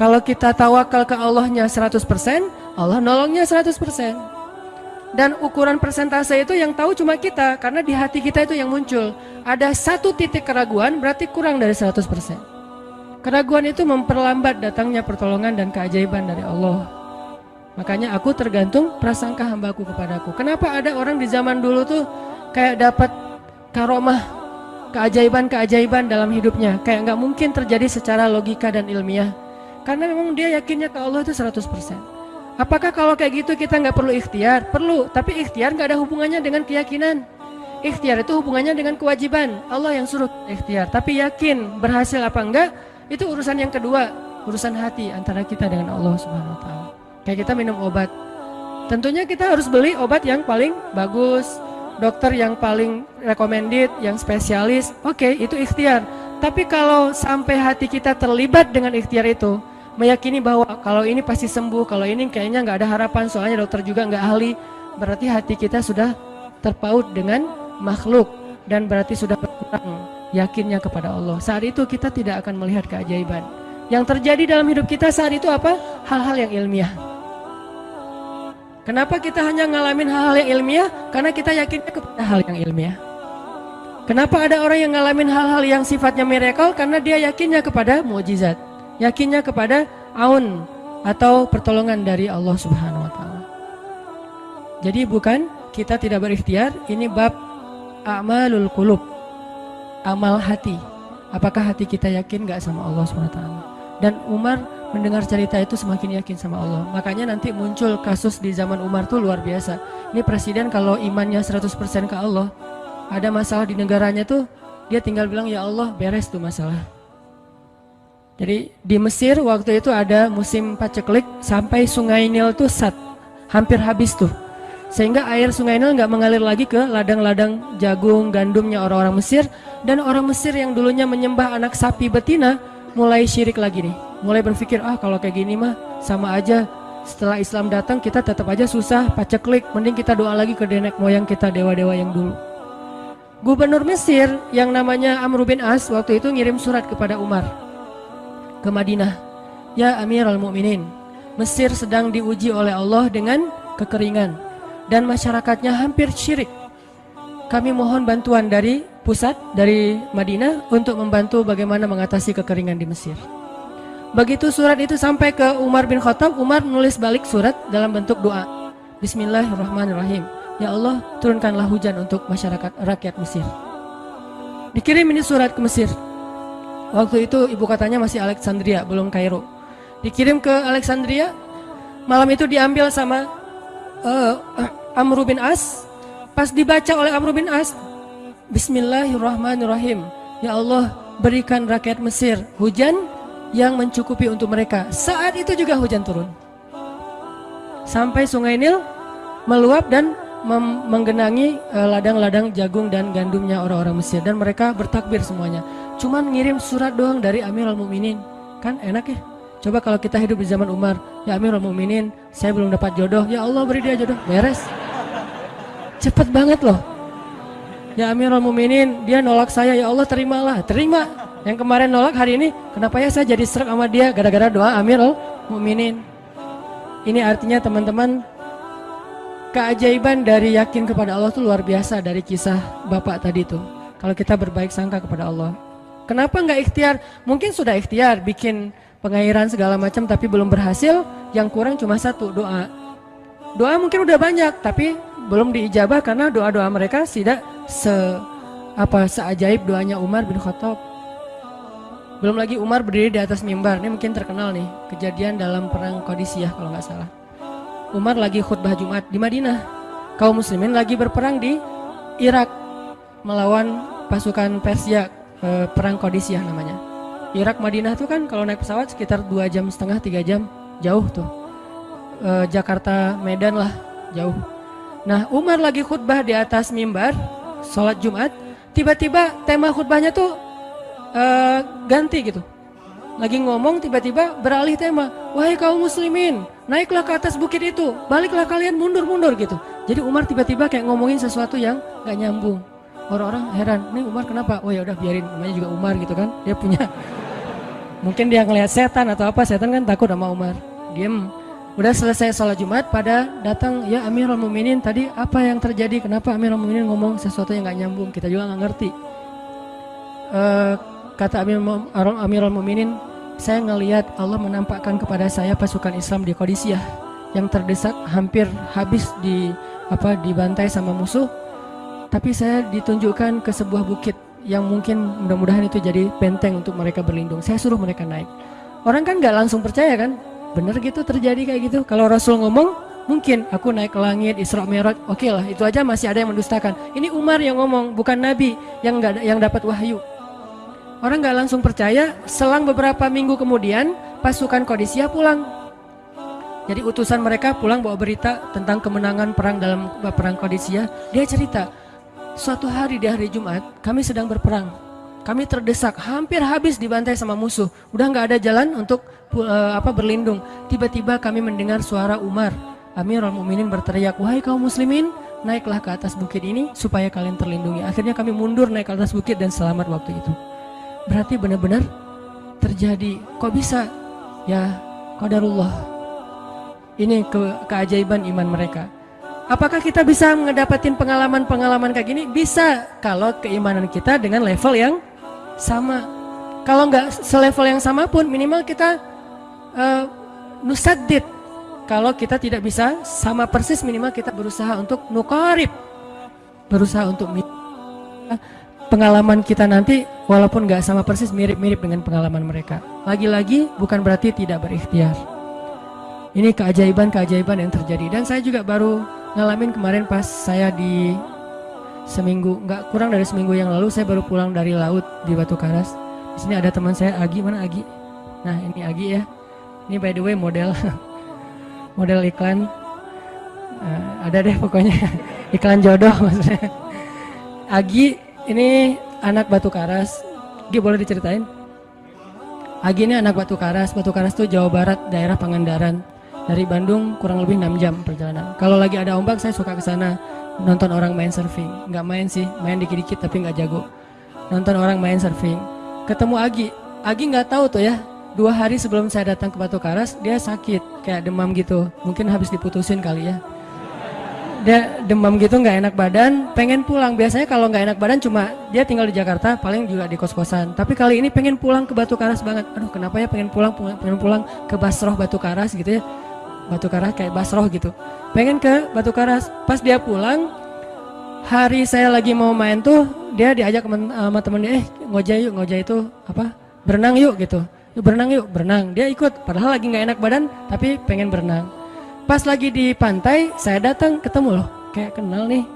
Kalau kita tawakal ke Allahnya 100%, Allah nolongnya 100%. Dan ukuran persentase itu yang tahu cuma kita, karena di hati kita itu yang muncul. Ada satu titik keraguan, berarti kurang dari 100%. Keraguan itu memperlambat datangnya pertolongan dan keajaiban dari Allah. Makanya aku tergantung prasangka hambaku kepadaku. Kenapa ada orang di zaman dulu tuh kayak dapat karomah, keajaiban-keajaiban dalam hidupnya, kayak nggak mungkin terjadi secara logika dan ilmiah. Karena memang dia yakinnya ke Allah itu 100%. Apakah kalau kayak gitu kita nggak perlu ikhtiar? Perlu, tapi ikhtiar nggak ada hubungannya dengan keyakinan. Ikhtiar itu hubungannya dengan kewajiban. Allah yang suruh ikhtiar, tapi yakin berhasil apa enggak, itu urusan yang kedua, urusan hati antara kita dengan Allah Subhanahu wa taala. Kayak kita minum obat. Tentunya kita harus beli obat yang paling bagus, dokter yang paling recommended, yang spesialis. Oke, itu ikhtiar. Tapi kalau sampai hati kita terlibat dengan ikhtiar itu, meyakini bahwa kalau ini pasti sembuh, kalau ini kayaknya nggak ada harapan, soalnya dokter juga nggak ahli, berarti hati kita sudah terpaut dengan makhluk dan berarti sudah berkurang yakinnya kepada Allah. Saat itu kita tidak akan melihat keajaiban. Yang terjadi dalam hidup kita saat itu apa? Hal-hal yang ilmiah. Kenapa kita hanya ngalamin hal-hal yang ilmiah? Karena kita yakinnya kepada hal yang ilmiah. Kenapa ada orang yang ngalamin hal-hal yang sifatnya miracle? Karena dia yakinnya kepada mukjizat, yakinnya kepada aun atau pertolongan dari Allah Subhanahu wa taala. Jadi bukan kita tidak berikhtiar, ini bab a'malul qulub, amal hati. Apakah hati kita yakin gak sama Allah Subhanahu wa taala? Dan Umar mendengar cerita itu semakin yakin sama Allah. Makanya nanti muncul kasus di zaman Umar tuh luar biasa. Ini presiden kalau imannya 100% ke Allah, ada masalah di negaranya tuh, dia tinggal bilang ya Allah beres tuh masalah. Jadi di Mesir waktu itu ada musim paceklik sampai sungai Nil tuh hampir habis tuh. Sehingga air sungai Nil nggak mengalir lagi ke ladang-ladang jagung, gandumnya orang-orang Mesir. Dan orang Mesir yang dulunya menyembah anak sapi betina mulai syirik lagi nih. Mulai berpikir, kalau kayak gini mah sama aja. Setelah Islam datang kita tetap aja susah, paceklik. Mending kita doa lagi ke nenek moyang kita, dewa-dewa yang dulu. Gubernur Mesir yang namanya Amr bin As waktu itu ngirim surat kepada Umar ke Madinah. Ya Amirul Mukminin, Mesir sedang diuji oleh Allah dengan kekeringan dan masyarakatnya hampir syirik. Kami mohon bantuan dari pusat, dari Madinah untuk membantu bagaimana mengatasi kekeringan di Mesir. Begitu surat itu sampai ke Umar bin Khattab, Umar menulis balik surat dalam bentuk doa. Bismillahirrahmanirrahim. Ya Allah, turunkanlah hujan untuk masyarakat rakyat Mesir. Dikirim ini surat ke Mesir. Waktu itu ibu kotanya masih Alexandria, belum Kairo. Dikirim ke Alexandria. Malam itu diambil sama Amr bin As. Pas dibaca oleh Amr bin As, Bismillahirrahmanirrahim. Ya Allah, berikan rakyat Mesir hujan yang mencukupi untuk mereka. Saat itu juga hujan turun. Sampai sungai Nil meluap dan menggenangi ladang-ladang jagung dan gandumnya orang-orang Mesir. Dan mereka bertakbir semuanya. Cuman ngirim surat doang dari Amirul Mukminin. Kan enak ya. Coba kalau kita hidup di zaman Umar, ya Amirul Mukminin, saya belum dapat jodoh. Ya Allah beri dia jodoh. Beres. Cepet banget loh. Ya Amirul Mukminin, dia nolak saya. Ya Allah terimalah. Terima. Yang kemarin nolak, hari ini kenapa ya saya jadi serak sama dia? Gara-gara doa Amirul Mukminin. Ini artinya teman-teman, keajaiban dari yakin kepada Allah itu luar biasa dari kisah bapak tadi tuh. Kalau kita berbaik sangka kepada Allah. Kenapa nggak ikhtiar? Mungkin sudah ikhtiar, bikin pengairan segala macam tapi belum berhasil. Yang kurang cuma satu, doa. Doa mungkin udah banyak tapi belum diijabah karena doa-doa mereka tidak seajaib doanya Umar bin Khattab. Belum lagi Umar berdiri di atas mimbar. Ini mungkin terkenal nih, kejadian dalam perang Qadisiyah kalau nggak salah. Umar lagi khutbah Jumat di Madinah. Kaum muslimin lagi berperang di Irak melawan pasukan Persia, perang Qadisiyah namanya. Irak Madinah tuh kan kalau naik pesawat sekitar 2,5 jam, 3 jam, jauh tuh. Jakarta Medan lah, jauh. Nah, Umar lagi khutbah di atas mimbar, sholat Jumat. Tiba-tiba tema khutbahnya tuh ganti gitu. Lagi ngomong tiba-tiba beralih tema. Wahai kaum muslimin, naiklah ke atas bukit itu, baliklah kalian mundur-mundur gitu. Jadi Umar tiba-tiba kayak ngomongin sesuatu yang gak nyambung. Orang-orang heran, nih Umar kenapa? Oh ya udah biarin, namanya juga Umar gitu kan. Dia punya Mungkin dia ngelihat setan atau apa, setan kan takut sama Umar. Diem. Udah selesai sholat Jumat, pada datang, ya Amirul Mukminin, tadi apa yang terjadi? Kenapa Amirul Mukminin ngomong sesuatu yang gak nyambung? Kita juga gak ngerti. Kata Amirul Mukminin, saya ngelihat Allah menampakkan kepada saya pasukan Islam di Qadisiyah yang terdesak, hampir habis dibantai sama musuh. Tapi saya ditunjukkan ke sebuah bukit yang mungkin mudah-mudahan itu jadi benteng untuk mereka berlindung. Saya suruh mereka naik. Orang kan gak langsung percaya kan? Bener gitu terjadi kayak gitu. Kalau Rasul ngomong, mungkin aku naik ke langit, Isra Mi'raj, oke lah, itu aja masih ada yang mendustakan. Ini Umar yang ngomong, bukan Nabi yang dapat wahyu. Orang nggak langsung percaya. Selang beberapa minggu kemudian, pasukan Qadisiyah pulang. Jadi utusan mereka pulang bawa berita tentang kemenangan perang dalam perang Qadisiyah. Dia cerita, suatu hari di hari Jumat, kami sedang berperang. Kami terdesak, hampir habis dibantai sama musuh. Udah nggak ada jalan untuk berlindung. Tiba-tiba kami mendengar suara Umar. Amirul Mukminin berteriak, wahai kaum muslimin, naiklah ke atas bukit ini supaya kalian terlindungi. Akhirnya kami mundur naik ke atas bukit dan selamat waktu itu. Berarti benar-benar terjadi. Kok bisa? Ya, qadarullah. Ini keajaiban iman mereka. Apakah kita bisa ngedapatin pengalaman-pengalaman kayak gini? Bisa, kalau keimanan kita dengan level yang sama. Kalau nggak selevel yang sama pun minimal kita nusaddid. Kalau kita tidak bisa sama persis, minimal kita berusaha untuk nuqarib, berusaha untuk pengalaman kita nanti walaupun nggak sama persis, mirip-mirip dengan pengalaman mereka. Lagi-lagi bukan berarti tidak berikhtiar. Ini keajaiban-keajaiban yang terjadi. Dan saya juga baru ngalamin kemarin pas saya di seminggu, nggak kurang dari seminggu yang lalu, saya baru pulang dari laut di Batu Karas. Di sini ada teman saya, Agi. Mana Agi? Nah, ini Agi ya. Ini by the way model model iklan. Ada deh pokoknya iklan jodoh maksudnya. Agi ini anak Batu Karas. Agi boleh diceritain? Agi ini anak Batu Karas. Batu Karas itu Jawa Barat, daerah Pangandaran. Dari Bandung kurang lebih 6 jam perjalanan. Kalau lagi ada ombak saya suka ke sana nonton orang main surfing. Nggak main sih, main dikit-dikit tapi nggak jago. Nonton orang main surfing. Ketemu Agi. Agi nggak tahu tuh ya. 2 hari sebelum saya datang ke Batu Karas dia sakit, kayak demam gitu. Mungkin habis diputusin kali ya. Dia demam gitu, nggak enak badan, pengen pulang. Biasanya kalau nggak enak badan cuma dia tinggal di Jakarta, paling juga di kos-kosan. Tapi kali ini pengen pulang ke Batu Karas banget. Aduh, kenapa ya pengen pulang ke Basroh Batu Karas gitu ya. Batu Karas kayak Basroh gitu. Pengen ke Batu Karas. Pas dia pulang, hari saya lagi mau main tuh, dia diajak sama temen dia, ngojek itu apa? Berenang yuk gitu. Berenang yuk, berenang. Dia ikut, padahal lagi nggak enak badan, tapi pengen berenang. Pas lagi di pantai, saya datang ketemu loh, kayak kenal nih,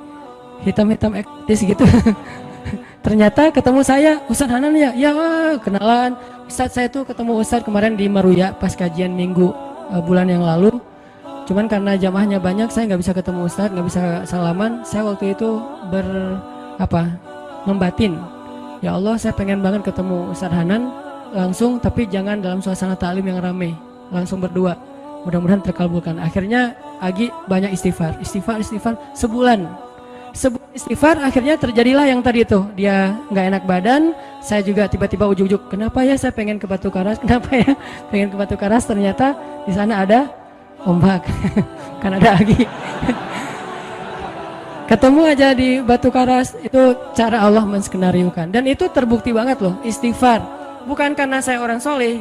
hitam-hitam ektis gitu. Ternyata ketemu saya, Ustadz Hanan ya, ya kenalan. Ustadz saya tuh ketemu Ustadz kemarin di Maruya pas kajian minggu bulan yang lalu. Cuman karena jamaahnya banyak, saya nggak bisa ketemu Ustadz, nggak bisa salaman. Saya waktu itu membatin, ya Allah saya pengen banget ketemu Ustadz Hanan langsung, tapi jangan dalam suasana ta'lim yang ramai, langsung berdua. Mudah-mudahan terkabulkan. Akhirnya Agi banyak istighfar sebulan istighfar. Akhirnya terjadilah yang tadi itu, dia nggak enak badan. Saya juga tiba-tiba ujuk-ujuk, kenapa ya saya pengen ke Batu Karas, kenapa ya pengen ke Batu Karas. Ternyata di sana ada ombak. Kan ada Agi. Ketemu aja di Batu Karas. Itu cara Allah menskenariokan, dan itu terbukti banget loh. Istighfar bukan karena saya orang soleh,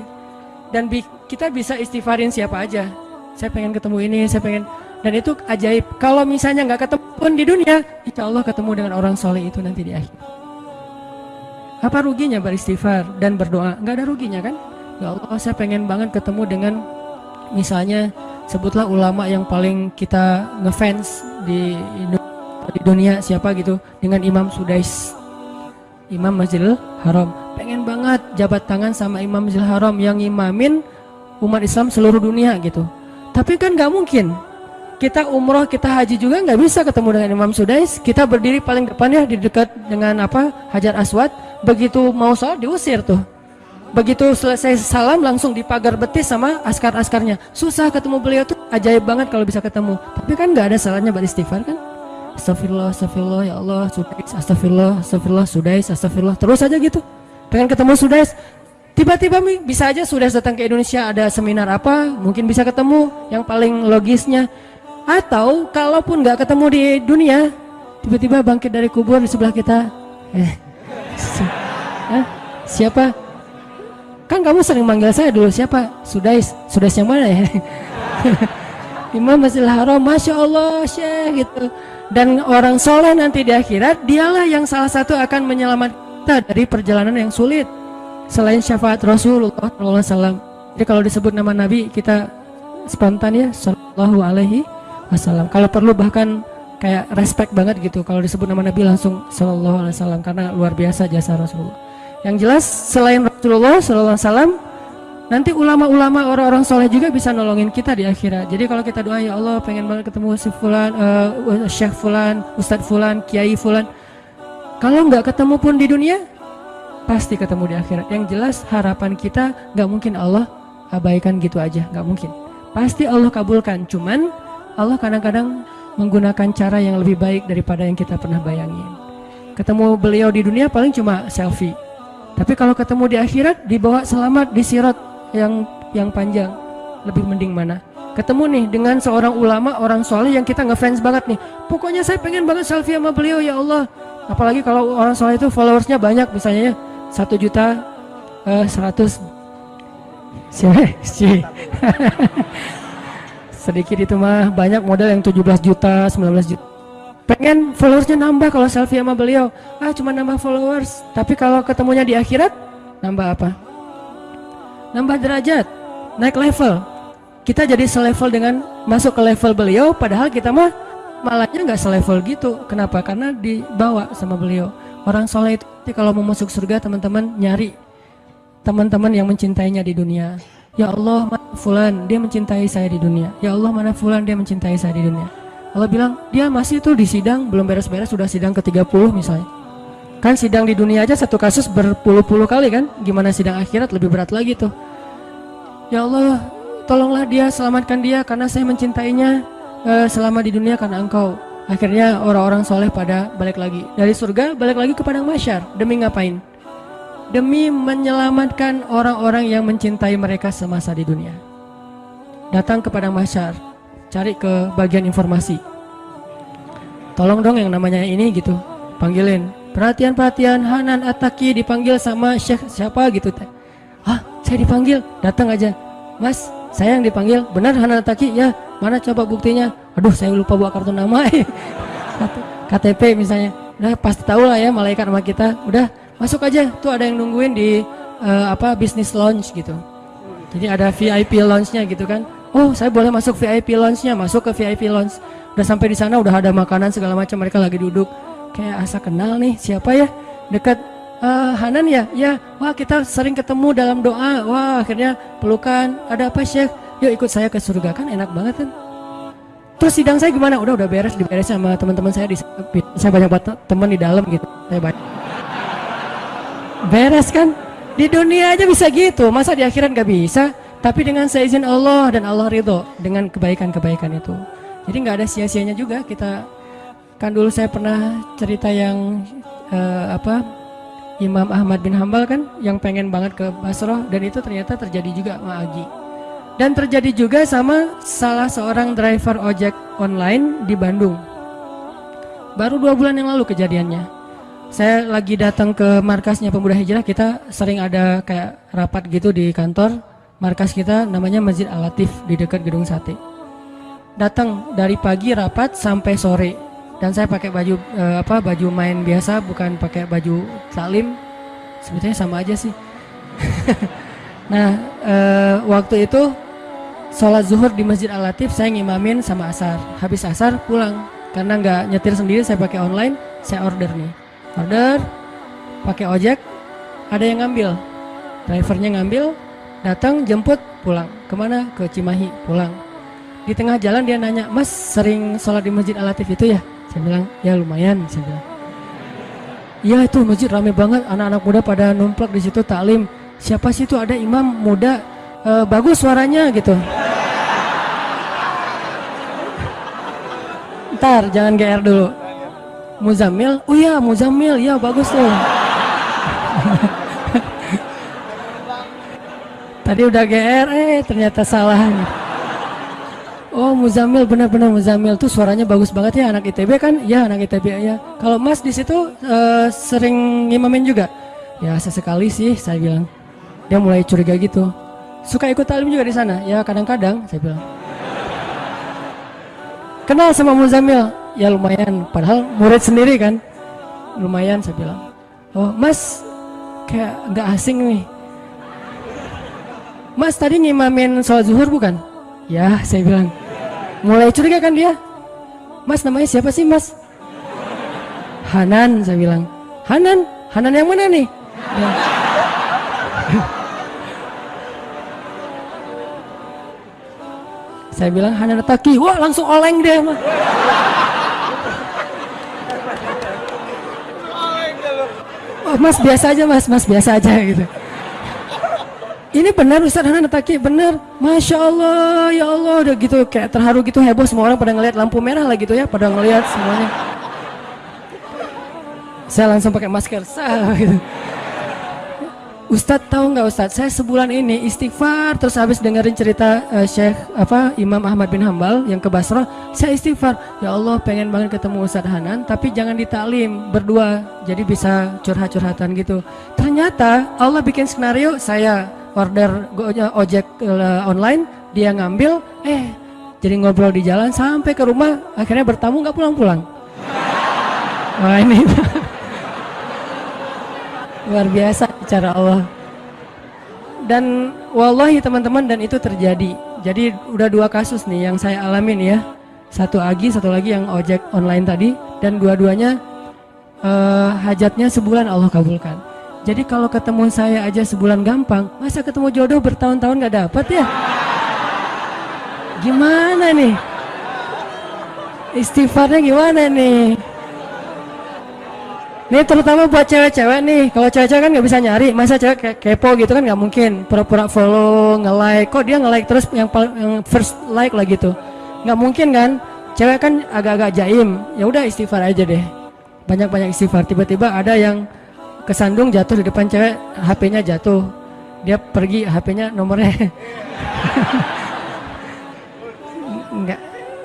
dan kita bisa istighfarin siapa aja. Saya pengen ketemu ini, saya pengen, dan itu ajaib. Kalau misalnya nggak ketemu pun di dunia, insya Allah ketemu dengan orang soleh itu nanti di akhir. Apa ruginya beristighfar dan berdoa? Nggak ada ruginya kan? Ya Allah, saya pengen banget ketemu dengan, misalnya sebutlah ulama yang paling kita ngefans di dunia, siapa gitu, dengan Imam Sudais, Imam Masjidil Haram. Pengen banget jabat tangan sama Imam Masjidil Haram yang imamin umat Islam seluruh dunia gitu. Tapi kan nggak mungkin. Kita umroh, kita haji juga nggak bisa ketemu dengan Imam Sudais. Kita berdiri paling depan ya, di dekat dengan Hajar Aswad. Begitu mau sholat diusir tuh. Begitu selesai salam langsung dipagar betis sama askar-askarnya. Susah ketemu beliau tuh, ajaib banget kalau bisa ketemu. Tapi kan nggak ada salahnya beristighfar kan? Astagfirullah, astagfirullah, ya Allah, Sudais, astagfirullah, astagfirullah, Sudais, astagfirullah. Terus aja gitu. Pengen ketemu Sudais, Tiba-tiba bisa aja sudah datang ke Indonesia, ada seminar apa, mungkin bisa ketemu yang paling logisnya. Atau kalaupun nggak ketemu di dunia, tiba-tiba bangkit dari kubur di sebelah kita. Siapa? Kan kamu sering manggil saya dulu, siapa? Sudais yang mana ya? Imam Masjidil Haram, Masya Allah Syekh gitu. Dan orang soleh nanti di akhirat, dialah yang salah satu akan menyelamatkan kita dari perjalanan yang sulit selain syafaat Rasulullah SAW. Jadi kalau disebut nama Nabi kita spontan ya, Sallallahu Alaihi Wasallam. Kalau perlu bahkan kayak respect banget gitu kalau disebut nama Nabi langsung Sallallahu Alaihi Wasallam, karena luar biasa jasa Rasulullah. Yang jelas selain Rasulullah Sallallahu Alaihi Wasallam, nanti ulama-ulama orang-orang soleh juga bisa nolongin kita di akhirat. Jadi kalau kita doa, ya Allah pengen banget ketemu si Fulan, Syekh Fulan, Ustadz Fulan, Kiai Fulan, kalau nggak ketemu pun di dunia, pasti ketemu di akhirat. Yang jelas harapan kita nggak mungkin Allah abaikan gitu aja, nggak mungkin. Pasti Allah kabulkan. Cuman Allah kadang-kadang menggunakan cara yang lebih baik daripada yang kita pernah bayangin. Ketemu beliau di dunia paling cuma selfie. Tapi kalau ketemu di akhirat, dibawa selamat di sirat yang panjang, lebih mending mana? Ketemu nih dengan seorang ulama, orang soleh yang kita ngefans banget nih. Pokoknya saya pengen banget selfie sama beliau ya Allah. Apalagi kalau orang soleh itu followersnya banyak, misalnya 1.100.000. Sedikit itu mah, banyak model yang 17 juta, 19 juta. Pengen followersnya nambah kalau selfie sama beliau. Cuma nambah followers. Tapi kalau ketemunya di akhirat, nambah apa? Nambah derajat, naik level. Kita jadi selevel dengan masuk ke level beliau, padahal kita mah malahnya nggak selevel gitu. Kenapa? Karena dibawa sama beliau. Orang soleh itu kalau mau masuk surga, teman-teman nyari teman-teman yang mencintainya di dunia. Ya Allah, mana Fulan, dia mencintai saya di dunia. Ya Allah, mana Fulan, dia mencintai saya di dunia. Allah bilang, dia masih tuh di sidang, belum beres-beres, sudah sidang ke-30 misalnya. Kan sidang di dunia aja satu kasus berpuluh-puluh kali kan, gimana sidang akhirat lebih berat lagi tuh. Ya Allah, tolonglah dia, selamatkan dia, karena saya mencintainya selama di dunia karena Engkau. Akhirnya orang-orang soleh pada balik lagi dari surga, balik lagi ke padang mahsyar. Demi ngapain? Demi menyelamatkan orang-orang yang mencintai mereka semasa di dunia. Datang ke padang mahsyar, cari ke bagian informasi. Tolong dong yang namanya ini gitu, panggilin. Perhatian, Hanan At-Taqi dipanggil sama Syekh siapa gitu. Saya dipanggil, datang aja. Mas, saya yang dipanggil, benar Hanan At-Taqi? Ya, mana coba buktinya? Aduh, saya lupa bawa kartu nama. KTP misalnya. Udah pasti tahu lah ya malaikat sama kita. Udah, masuk aja. Tuh ada yang nungguin di business lounge gitu. Jadi ada VIP lounge-nya gitu kan. Oh, saya boleh masuk VIP lounge-nya, masuk ke VIP lounge. Udah sampai di sana, udah ada makanan segala macam, mereka lagi duduk. Kayak asa kenal nih, siapa ya? Dekat Hanan ya? Ya, wah kita sering ketemu dalam doa. Wah, akhirnya pelukan. Ada apa Syekh? Yuk ikut saya ke surga, kan enak banget kan? Terus sidang saya gimana? Udah beres, diberes sama teman-teman saya di saya banyak teman di dalam gitu. Saya banyak. Beres kan? Di dunia aja bisa gitu, masa di akhirat gak bisa? Tapi dengan seizin Allah dan Allah ridho dengan kebaikan-kebaikan itu. Jadi nggak ada sia-sianya juga kita. Kan dulu saya pernah cerita yang Imam Ahmad bin Hambal kan, yang pengen banget ke Basrah, dan itu ternyata terjadi juga sama Agi. Dan terjadi juga sama salah seorang driver ojek online di Bandung. Baru 2 bulan yang lalu kejadiannya. Saya lagi datang ke markasnya Pemuda Hijrah, kita sering ada kayak rapat gitu di kantor. Markas kita namanya Masjid Al-Latif di dekat Gedung Sate. Datang dari pagi rapat sampai sore. Dan saya pakai baju baju main biasa, bukan pakai baju taklim. Sebetulnya sama aja sih. Nah, waktu itu sholat zuhur di Masjid Al-Latif saya ngimamin sama asar. Habis asar pulang. Karena nggak nyetir sendiri, saya pakai online, saya order nih. Order, pakai ojek, ada yang ngambil, drivernya ngambil, datang jemput, pulang. Kemana? Ke Cimahi, pulang. Di tengah jalan dia nanya, Mas sering sholat di Masjid Al-Latif itu ya? Saya bilang, ya lumayan. Saya bilang, iya itu masjid rame banget, anak-anak muda pada numplak di situ taklim. Siapa sih itu? Ada imam muda, bagus suaranya gitu. Ntar jangan GR dulu. Muzammil, oh iya Muzammil, ya bagus tuh. Tadi udah GR, ternyata salah. Oh Muzamil, benar-benar Muzamil tuh suaranya bagus banget ya, anak ITB kan? Ya anak ITB ya. Kalau Mas di situ sering ngimamin juga? Ya sesekali sih saya bilang. Dia mulai curiga gitu. Suka ikut talim juga di sana? Ya kadang-kadang saya bilang. Kenal sama Muzamil? Ya lumayan, padahal murid sendiri kan. Lumayan saya bilang. Oh Mas kayak nggak asing nih. Mas tadi ngimamin sholat zuhur bukan? Ya saya bilang. Mulai curiga kan dia. Mas namanya siapa sih Mas? Hanan saya bilang. Hanan? Hanan yang mana nih? Ya. Saya bilang Hanan Taki. Wah langsung oleng dia mah. Oh, Mas biasa aja Mas biasa aja gitu. Ini benar Ustaz Hanan Taki, benar. Masya Allah, ya Allah, udah gitu kayak terharu gitu, heboh, semua orang pada ngelihat lampu merah lah gitu ya, pada ngelihat semuanya. Saya langsung pakai masker, gitu. Ustadz tahu nggak Ustadz, saya sebulan ini istighfar terus habis dengerin cerita Imam Ahmad bin Hambal yang ke Basrah, saya istighfar, ya Allah pengen banget ketemu Ustadz Hanan, tapi jangan ditaklim berdua, jadi bisa curhat-curhatan gitu. Ternyata Allah bikin skenario, saya order ojek online, dia ngambil, jadi ngobrol di jalan sampai ke rumah, akhirnya bertamu nggak pulang-pulang. Wah ini luar biasa cara Allah. Dan wallahi teman-teman, dan itu terjadi. Jadi udah 2 kasus nih yang saya alamin ya. Satu lagi yang ojek online tadi, dan dua-duanya hajatnya sebulan Allah kabulkan. Jadi kalau ketemu saya aja sebulan gampang, masa ketemu jodoh bertahun-tahun gak dapet ya? Gimana nih? Istighfarnya gimana nih? Ini terutama buat cewek-cewek nih. Kalau cewek-cewek kan nggak bisa nyari, masa cewek kepo gitu kan nggak mungkin. Pura-pura follow, nge-like. Kok dia nge-like terus yang first like lah gitu? Nggak mungkin kan? Cewek kan agak-agak jaim. Ya udah istighfar aja deh. Banyak-banyak istighfar. Tiba-tiba ada yang kesandung jatuh di depan cewek, HP-nya jatuh. Dia pergi, HP-nya nomornya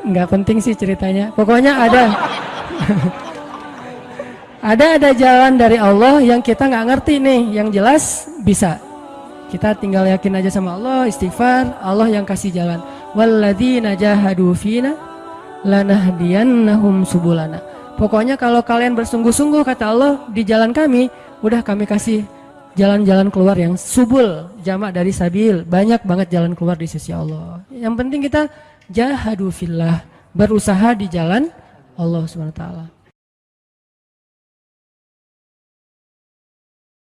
nggak penting sih ceritanya. Pokoknya ada. Ada jalan dari Allah yang kita nggak ngerti nih, yang jelas bisa. Kita tinggal yakin aja sama Allah, istighfar, Allah yang kasih jalan. Walladzina jahadu fina lanahdiyannahum subulana. Pokoknya kalau kalian bersungguh-sungguh kata Allah di jalan kami, udah kami kasih jalan-jalan keluar yang subul, jamak dari sabil, banyak banget jalan keluar di sisi Allah. Yang penting kita jahadu fillah, berusaha di jalan Allah Subhanahu wa taala.